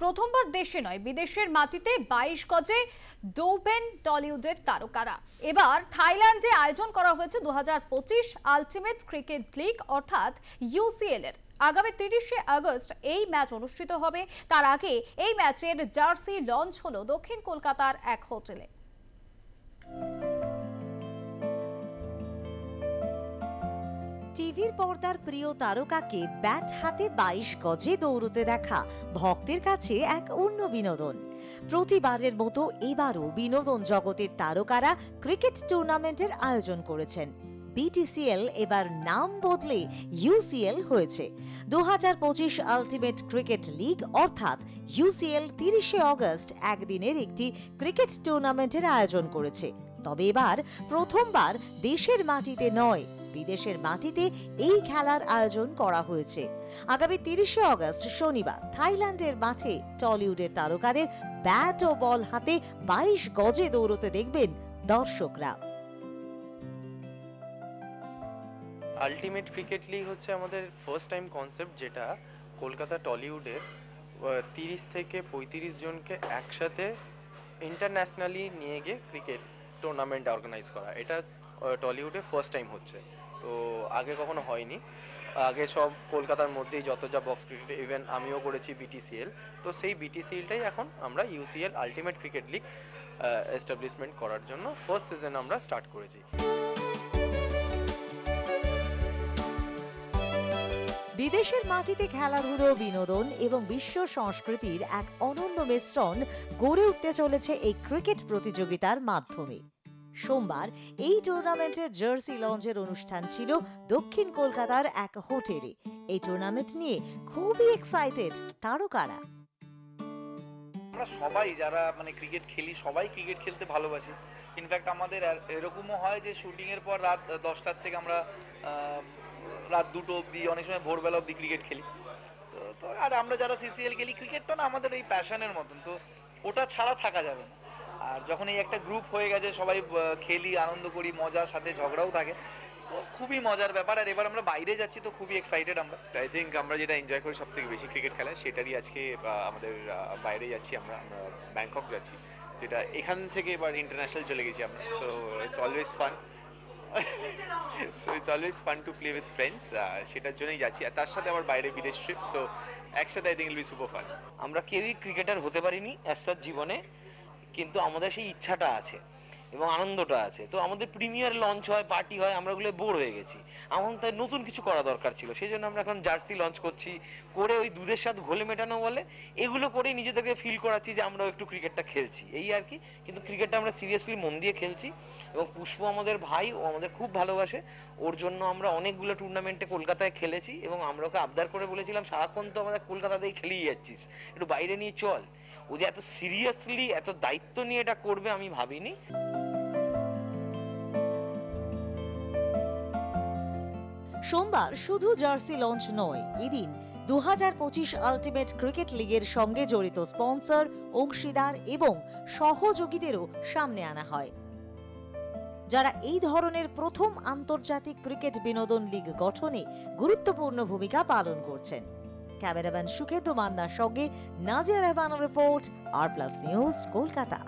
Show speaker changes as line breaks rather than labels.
প্রথমবার দেশে নয় বিদেশের মাটিতে 22 গজে দৌড়বেন টলিউডের তারকারা। এবার থাইল্যান্ডে আয়োজন করা হয়েছে 2025 আলটিমেট ক্রিকেট লিগ অর্থাৎ ইউসিএল এর। আগামী 30শে আগস্ট এই ম্যাচ অনুষ্ঠিত হবে। তার আগে এই ম্যাচের জার্সি লঞ্চ হলো দক্ষিণ কলকাতার এক হোটেলে।
টিভির পর্দার প্রিয় তারকাকে ব্যাট হাতে 22 গজে দৌড়তে দেখা ভক্তের কাছে এক অন্য বিনোদন। প্রতিবারের মতো এবারও বিনোদন জগতের তারকারা ক্রিকেট টুর্নামেন্টের আয়োজন করেছেন। বিটিসিএল এবার নাম বদলে ইউসিএল হয়েছে। 2025 আলটিমেট ক্রিকেট লিগ অর্থাৎ ইউসিএল 30শে আগস্ট একদিনের একটি ক্রিকেট টুর্নামেন্টের আয়োজন করেছে। তবে এবার প্রথমবার দেশের মাটিতে নয় বিদেশের মাটিতে এই খেলার আয়োজন করা হয়েছে। আগামী 30শে আগস্ট শনিবার থাইল্যান্ডের মাঠে টলিউডের তারকাদের ব্যাট ও বল হাতে 22 গজে দৌড়তে দেখবেন দর্শকরা।
আলটিমেট ক্রিকেট লিগ হচ্ছে আমাদের ফার্স্ট টাইম কনসেপ্ট, যেটা কলকাতা টলিউডের 30 থেকে 35 জনকে একসাথে ইন্টারন্যাশনালি নিয়ে গিয়ে ক্রিকেট টুর্নামেন্ট অর্গানাইজ করা। এটা টলিউডে ফার্স্ট টাইম হচ্ছে, তো আগে কখনো হয়নি। আগে সব কলকাতার মধ্যেই যত যা বক্স ক্রিকেট, ইভেন আমিও করেছি বিটিসিএল, তো সেই বিটিসিএলটাই এখন আমরা UCL ultimate cricket league establishment করার জন্য ফার্স্ট সিজন আমরা স্টার্ট করেছি।
বিদেশের মাটিতে খেলাধুলো, বিনোদন এবং বিশ্ব সংস্কৃতির এক অনন্য মিশ্রণ গড়ে উঠতে চলেছে এই ক্রিকেট প্রতিযোগিতার মাধ্যমে। সোমবার এই টুর্নামেন্টের জার্সি লঞ্চের অনুষ্ঠান ছিল দক্ষিণ কলকাতার এক হোটেলে। এই টুর্নামেন্ট নিয়ে খুবই এক্সাইটেড তারকারা।
আমরা সবাই যারা ক্রিকেট খেলি সবাই ক্রিকেট খেলতে ভালোবাসি। ইনফ্যাক্ট আমাদের এরকমও হয় যে শুটিং এর পর রাত 10টার থেকে আমরা রাত 2টো অবধি, অনেক সময় ভোরবেলা অবধি ক্রিকেট খেলি। তো আর আমরা যারা সিসিএল খেলি, ক্রিকেটটা না আমাদের এই প্যাশনের মতন, তো ওটা ছাড়া থাকা যাবে না। আর যখন এই একটা গ্রুপ হয়ে গেছে, সবাই খেলি, আনন্দ করি, মজার সাথে ঝগড়াও থাকে, তো খুবই মজার ব্যাপার। আর এবার আমরা বাইরে যাচ্ছি, তো খুবই এক্সাইটেড আমরা।
আই থিঙ্ক আমরা যেটা এনজয় করি সব থেকে বেশি ক্রিকেট খেলা, সেটারই আজকে আমাদের বাইরে যাচ্ছি, আমরা ব্যাংকক যাচ্ছি, যেটা এখান থেকে এবার ইন্টারন্যাশনাল চলে গেছি আমরা। So it's always fun to play with friends, সেটার জন্যই যাচ্ছি। আর তার সাথে আবার বাইরে বিদেশ ট্রিপ, সো একসাথে I think it will be super fun.
আমরা কেউই ক্রিকেটার হতে পারিনি অ্যাজ জীবনে, কিন্তু আমাদের সেই ইচ্ছাটা আছে এবং আনন্দটা আছে। তো আমাদের প্রিমিয়ার লঞ্চ হয়, পার্টি হয়, আমরা ওগুলো বোর হয়ে গেছি। আমার তাই নতুন কিছু করা দরকার ছিল, সেই জন্য আমরা এখন জার্সি লঞ্চ করছি, করে ওই দুধের স্বাদ ঘোলে মেটানো বলে এগুলো করেই নিজেদেরকে ফিল করাচ্ছি যে আমরাও একটু ক্রিকেটটা খেলছি, এই আর কি। কিন্তু ক্রিকেটটা আমরা সিরিয়াসলি মন দিয়ে খেলছি এবং পুষ্প আমাদের ভাই, ও আমাদের খুব ভালোবাসে। ওর জন্য আমরা অনেকগুলো টুর্নামেন্টে কলকাতায় খেলেছি এবং আমরা ওকে আবদার করে বলেছিলাম, সারাক্ষণ তো আমাদের কলকাতাতেই খেলিয়ে যাচ্ছিস, একটু বাইরে নিয়ে চল। ও যে এত সিরিয়াসলি, এত দায়িত্ব নিয়ে এটা করবে আমি ভাবিনি।
সোমবার শুধু জার্সি লঞ্চ নয়, এদিন 2025 আলটিমেট ক্রিকেট লিগের সঙ্গে জড়িত স্পন্সর, অংশীদার এবং সহযোগীদেরও সামনে আনা হয়, যারা এই ধরনের প্রথম আন্তর্জাতিক ক্রিকেট বিনোদন লিগ গঠনে গুরুত্বপূর্ণ ভূমিকা পালন করছেন। ক্যামেরাম্যান সুখেন্দু মান্নার সঙ্গে নাজিয়া রহমানের রিপোর্ট, আর প্লাস নিউজ, কলকাতা।